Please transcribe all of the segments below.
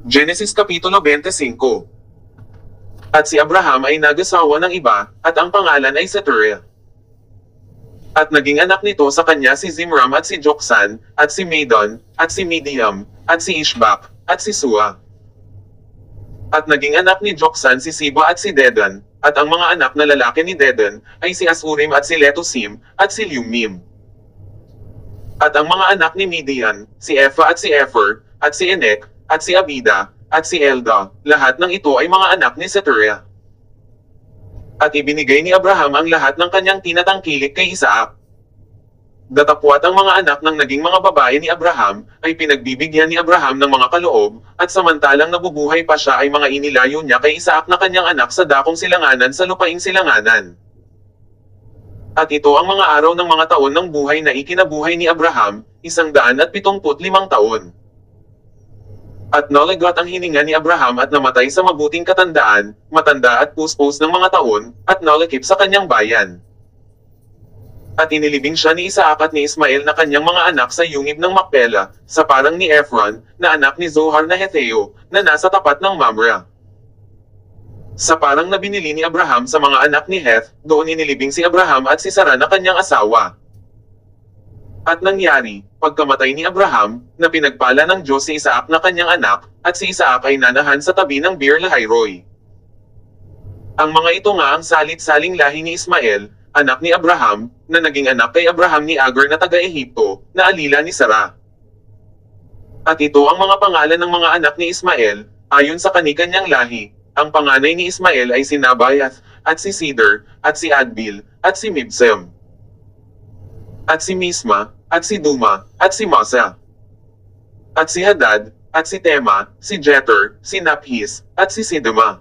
Genesis Kapitulo 25. At si Abraham ay nag-asawa ng iba, at ang pangalan ay Seturia. At naging anak nito sa kanya si Zimram at si Joksan, at si Madon, at si Midiam, at si Ishbak, at si Sua. At naging anak ni Joksan si Siba at si Dedan, at ang mga anak na lalaki ni Dedan ay si Asurim at si Letusim, at si Lumim. At ang mga anak ni Midian, si Efa at si Efer, at si Enek, at si Abida, at si Elda, lahat ng ito ay mga anak ni Seturia. At ibinigay ni Abraham ang lahat ng kanyang tinatangkilik kay Isaac. Datapwat ang mga anak ng naging mga babae ni Abraham, ay pinagbibigyan ni Abraham ng mga kaloob, at samantalang nabubuhay pa siya ay mga inilayo niya kay Isaac na kanyang anak sa dakong silanganan sa lupaing silanganan. At ito ang mga araw ng mga taon ng buhay na ikinabuhay ni Abraham, 175 taon. At nalagot ang hininga ni Abraham at namatay sa mabuting katandaan, matanda at puspos ng mga taon, at nalakip sa kanyang bayan. At inilibing siya ni Isaac at ni Ismael na kanyang mga anak sa yungib ng Macpela, sa parang ni Ephron, na anak ni Zohar na Hetheo, na nasa tapat ng Mamre. Sa parang na binili ni Abraham sa mga anak ni Heth, doon inilibing si Abraham at si Sarah na kanyang asawa. At nangyari, pagkamatay ni Abraham, na pinagpala ng Diyos si Isaac na kanyang anak, at si Isaac ay nanahan sa tabi ng Bir Lahai-roi. Ang mga ito nga ang salit-saling lahi ni Ismael, anak ni Abraham, na naging anak kay Abraham ni Agar na taga-Ehipto, na alila ni Sarah. At ito ang mga pangalan ng mga anak ni Ismael, ayon sa kani-kanyang lahi. Ang panganay ni Ismael ay si Nabayath, at si Sider, at si Adbil, at si Mibsem, at si Misma, at si Duma, at si Masa, at si Hadad, at si Tema, si Jeter, si Naphis, at si Sidma.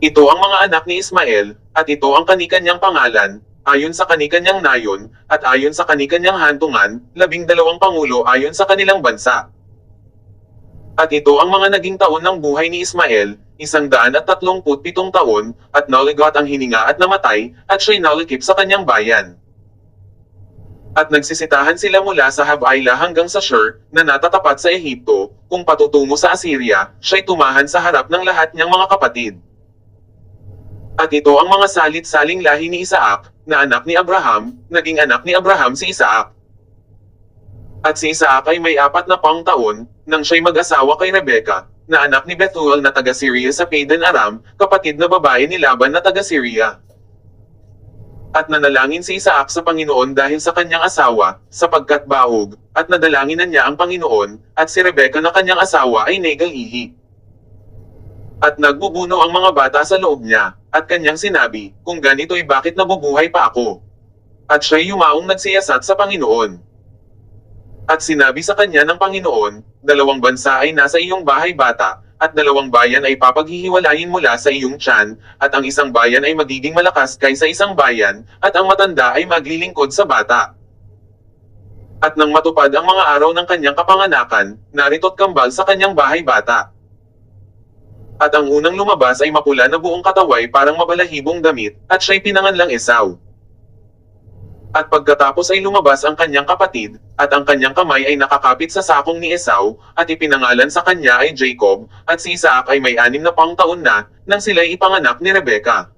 Ito ang mga anak ni Ismael, at ito ang kani-kanyang pangalan, ayon sa kani-kanyang nayon, at ayon sa kani-kanyang hantungan, 12 pangulo ayon sa kanilang bansa. At ito ang mga naging taon ng buhay ni Ismael, 137 taon, at nalagot ang hininga at namatay, at siya'y nalakip sa kanyang bayan. At nagsisitahan sila mula sa Havilah hanggang sa Shur, na natatapat sa Ehipto, kung patutungo sa Assyria, siya'y tumahan sa harap ng lahat niyang mga kapatid. At ito ang mga salit-saling lahi ni Isaac, na anak ni Abraham, naging anak ni Abraham si Isaac. At si Isaac ay may 40 taon, nang siya'y mag-asawa kay Rebecca, na anak ni Bethuel na taga-Syria sa Padan Aram, kapatid na babae ni Laban na taga-Syria. At nanalangin si Isaac sa Panginoon dahil sa kanyang asawa, sapagkat bahog, at nadalangin na niya ang Panginoon, at si Rebecca na kanyang asawa ay nag-ihi. At nagbubuno ang mga bata sa loob niya, at kanyang sinabi, kung ganito'y bakit nabubuhay pa ako? At siya'y yumaong nagsiyasat sa Panginoon. At sinabi sa kanya ng Panginoon, 2 bansa ay nasa iyong bahay bata, at 2 bayan ay papaghihiwalayin mula sa iyong tiyan, at ang isang bayan ay magiging malakas kaysa isang bayan, at ang matanda ay maglilingkod sa bata. At nang matupad ang mga araw ng kanyang kapanganakan, narito't kambal sa kanyang bahay bata. At ang unang lumabas ay mapula na buong kataway parang mabalahibong damit, at siya'y pinanganlang Esau. At pagkatapos ay lumabas ang kanyang kapatid, at ang kanyang kamay ay nakakapit sa sakong ni Esau, at ipinangalan sa kanya ay Jacob, at si Isaac ay may 6 taon na, nang sila'y ipanganak ni Rebecca.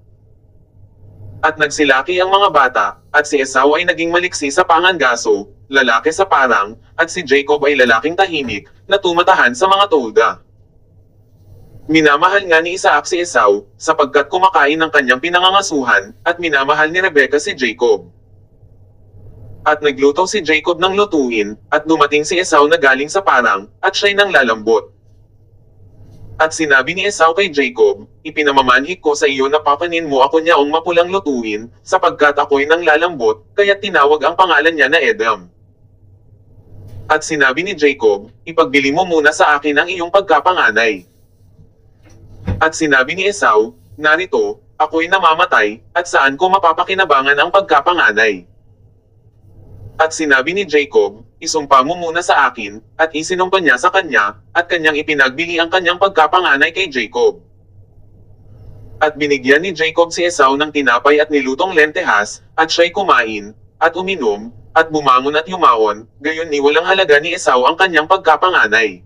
At nagsilaki ang mga bata, at si Esau ay naging maliksi sa pangangaso, lalaki sa parang, at si Jacob ay lalaking tahimik, na tumatahan sa mga tolda. Minamahal nga ni Isaac si Esau, sapagkat kumakain ng kanyang pinangangasuhan, at minamahal ni Rebecca si Jacob. At nagluto si Jacob ng lutuin, at dumating si Esau na galing sa parang, at siya'y nanglalambot. At sinabi ni Esau kay Jacob, ipinamamanhik ko sa iyo na papanin mo ako niyaong mapulang lutuin, sapagkat ako'y nanglalambot, kaya't tinawag ang pangalan niya na Edom. At sinabi ni Jacob, ipagbili mo muna sa akin ang iyong pagkapanganay. At sinabi ni Esau, narito, ako'y namamatay, at saan ko mapapakinabangan ang pagkapanganay? At sinabi ni Jacob, isumpa mo muna sa akin, at isinumpa niya sa kanya, at kanyang ipinagbili ang kanyang pagkapanganay kay Jacob. At binigyan ni Jacob si Esau ng tinapay at nilutong lentehas, at siya'y kumain, at uminom, at bumangon at yumaon, gayon ni walang halaga ni Esau ang kanyang pagkapanganay.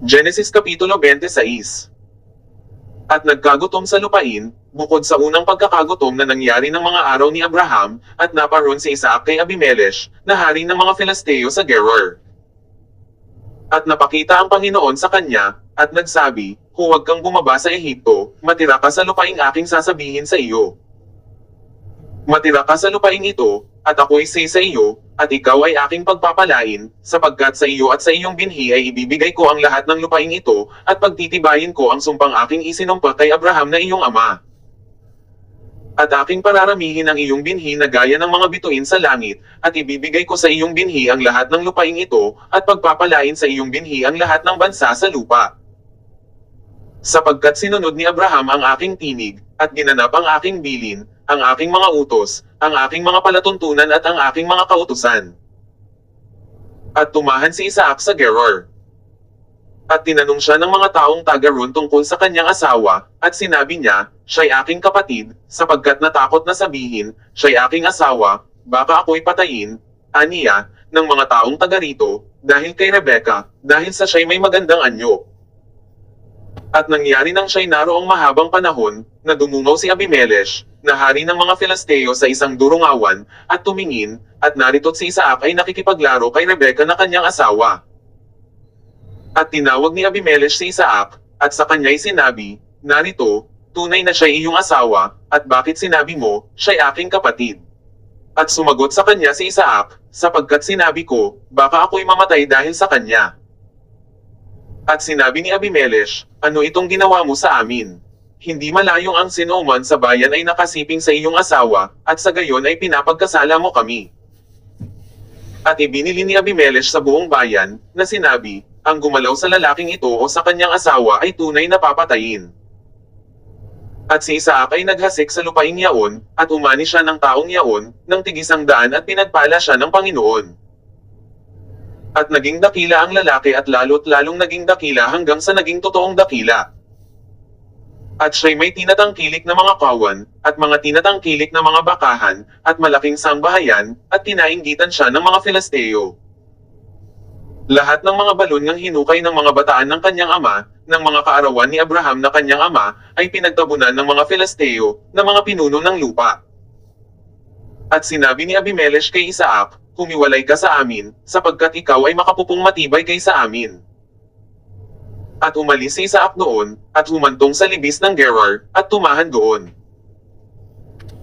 Genesis Kapitulo 26. At nagkagutom sa lupain, bukod sa unang pagkakagutom na nangyari ng mga araw ni Abraham, at naparoon si Isaac kay Abimelech, na hari ng mga Filisteo sa Gerar. At napakita ang Panginoon sa kanya, at nagsabi, huwag kang bumaba sa Ehipto, matira ka sa lupaing aking sasabihin sa iyo. Matira ka sa lupaing ito, at ako'y sa iyo, at ikaw ay aking pagpapalain, sapagkat sa iyo at sa iyong binhi ay ibibigay ko ang lahat ng lupaing ito, at pagtitibayin ko ang sumpang aking isinumpa kay Abraham na iyong ama. At aking pararamihin ang iyong binhi na gaya ng mga bituin sa langit, at ibibigay ko sa iyong binhi ang lahat ng lupaing ito, at pagpapalain sa iyong binhi ang lahat ng bansa sa lupa. Sapagkat sinunod ni Abraham ang aking tinig, at ginanap ang aking bilin, ang aking mga utos, ang aking mga palatuntunan at ang aking mga kautusan. At tumahan si Isaac sa Gerar. At tinanong siya ng mga taong taga roon tungkol sa kanyang asawa, at sinabi niya, siya'y aking kapatid, sapagkat natakot na sabihin, siya'y aking asawa, baka ako'y patayin, aniya, ng mga taong taga rito, dahil kay Rebecca, dahil sa siya'y may magandang anyo. At nangyari nang siya'y naroong mahabang panahon, na dumungaw si Abimelech, na hari ng mga Filisteo sa isang durungawan, at tumingin, at narito't si Isaac ay nakikipaglaro kay Rebecca na kanyang asawa. At tinawag ni Abimelech si Isaac, at sa kanya'y sinabi, narito, tunay na siya'y iyong asawa, at bakit sinabi mo, siya'y aking kapatid? At sumagot sa kanya si Isaac, sapagkat sinabi ko, baka ako'y mamatay dahil sa kanya. At sinabi ni Abimelech, ano itong ginawa mo sa amin? Hindi malayong ang sinuman sa bayan ay nakasiping sa iyong asawa, at sa gayon ay pinapagkasala mo kami. At ibinili ni Abimelech sa buong bayan, na sinabi, ang gumalaw sa lalaking ito o sa kanyang asawa ay tunay na papatayin. At si Isaac ay naghasik sa lupaing yaon, at umani siya ng taong yaon, ng tig-100 at pinagpala siya ng Panginoon. At naging dakila ang lalaki at lalo't lalong naging dakila hanggang sa naging totoong dakila. At siya'y may tinatangkilik na mga kawan, at mga tinatangkilik na mga bakahan, at malaking sangbahayan, at tinainggitan siya ng mga Filisteo. Lahat ng mga balon ng hinukay ng mga bataan ng kanyang ama, ng mga kaarawan ni Abraham na kanyang ama, ay pinagtabunan ng mga Filisteo, na mga pinuno ng lupa. At sinabi ni Abimelech kay Isaac, humiwalay ka sa amin, sapagkat ikaw ay makapupong matibay kaysa amin. At umalis si Isaac doon, at humantong sa libis ng Gerar, at tumahan doon.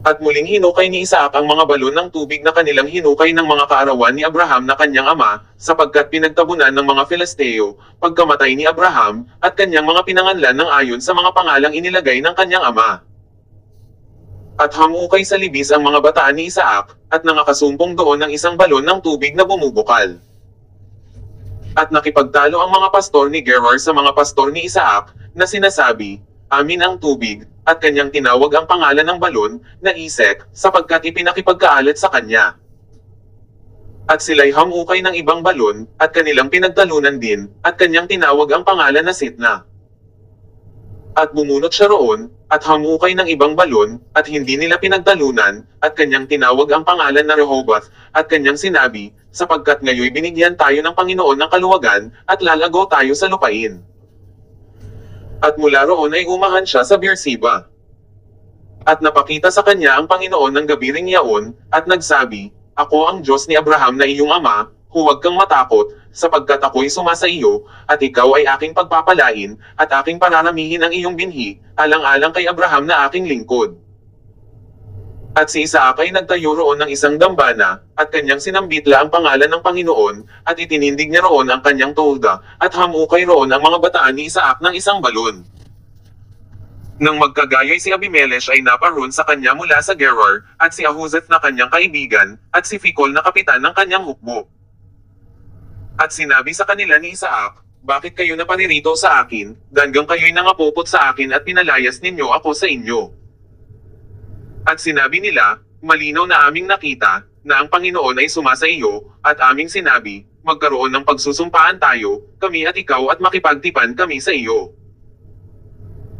At muling hinukay ni Isaac ang mga balon ng tubig na kanilang hinukay ng mga kaarawan ni Abraham na kanyang ama, sapagkat pinagtabunan ng mga Filisteo, pagkamatay ni Abraham, at kanyang mga pinanganlan ng ayon sa mga pangalang inilagay ng kanyang ama. At hamukay sa libis ang mga bataan ni Isaac, at nangakasumpong doon ng isang balon ng tubig na bumubukal. At nakipagtalo ang mga pastor ni Gerar sa mga pastor ni Isaac, na sinasabi, amin ang tubig, at kanyang tinawag ang pangalan ng balon, na Isek, sapagkat ipinakipagkaalat sa kanya. At sila'y hamukay ng ibang balon, at kanilang pinagtalunan din, at kanyang tinawag ang pangalan na Sitna. At bumunot siya roon, at hamukay ng ibang balon, at hindi nila pinagtalunan, at kanyang tinawag ang pangalan na Rehoboth, at kanyang sinabi, sapagkat ngayoy binigyan tayo ng Panginoon ng kaluwagan, at lalago tayo sa lupain. At mula roon ay umahan siya sa Beersheba. At napakita sa kanya ang Panginoon ng gabi ring yaon, at nagsabi, ako ang Diyos ni Abraham na iyong ama, huwag kang matakot, sapagkat ako'y sumasa iyo, at ikaw ay aking pagpapalain, at aking pararamihin ang iyong binhi, alang-alang kay Abraham na aking lingkod. At si Isaac ay nagtayo roon ng isang dambana, at kanyang sinambitla ang pangalan ng Panginoon, at itinindig niya roon ang kanyang tolda, at hamukay roon ang mga bataan ni Isaac ng isang balon. Nang magkagayoy si Abimelech ay naparoon sa kanya mula sa Gerar, at si Ahuzeth na kanyang kaibigan, at si Fikol na kapitan ng kanyang hukbo. At sinabi sa kanila ni Isaac, bakit kayo naparirito sa akin, hanggang kayo'y nangapupot sa akin at pinalayas ninyo ako sa inyo? At sinabi nila, malinaw na aming nakita, na ang Panginoon ay sumasa iyo, at aming sinabi, magkaroon ng pagsusumpaan tayo, kami at ikaw at makipagtipan kami sa iyo.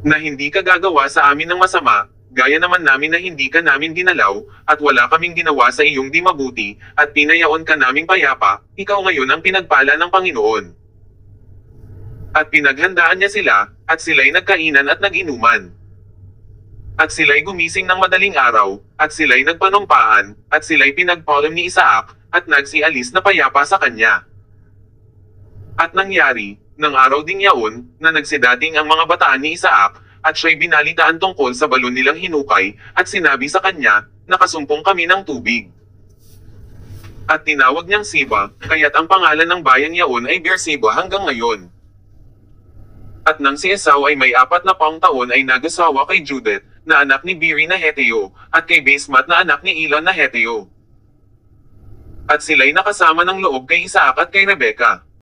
Na hindi ka gagawa sa amin ng masama, gaya naman namin na hindi ka namin ginalaw, at wala kaming ginawa sa iyong di mabuti, at pinayaon ka naming payapa, ikaw ngayon ang pinagpala ng Panginoon. At pinaghandaan niya sila, at sila'y nagkainan at nag-inuman. At sila'y gumising ng madaling araw, at sila'y nagpanumpaan, at sila'y pinagpaulam ni Isaac, at nagsialis na payapa sa kanya. At nangyari, ng araw ding yaon, na nagsidating ang mga bataan ni Isaac, at siya'y binalitaan tungkol sa balon nilang hinukay, at sinabi sa kanya, nakasumpong kami ng tubig. At tinawag niyang Siba, kaya't ang pangalan ng bayan yaon ay Beersheba hanggang ngayon. At nang si Esau ay may 40 taon ay nagasawa kay Judith, na anak ni Biri na Heteo, at kay Basmat na anak ni Elon na Heteo. At sila'y nakasama ng loob kay Isaac at kay Rebekah.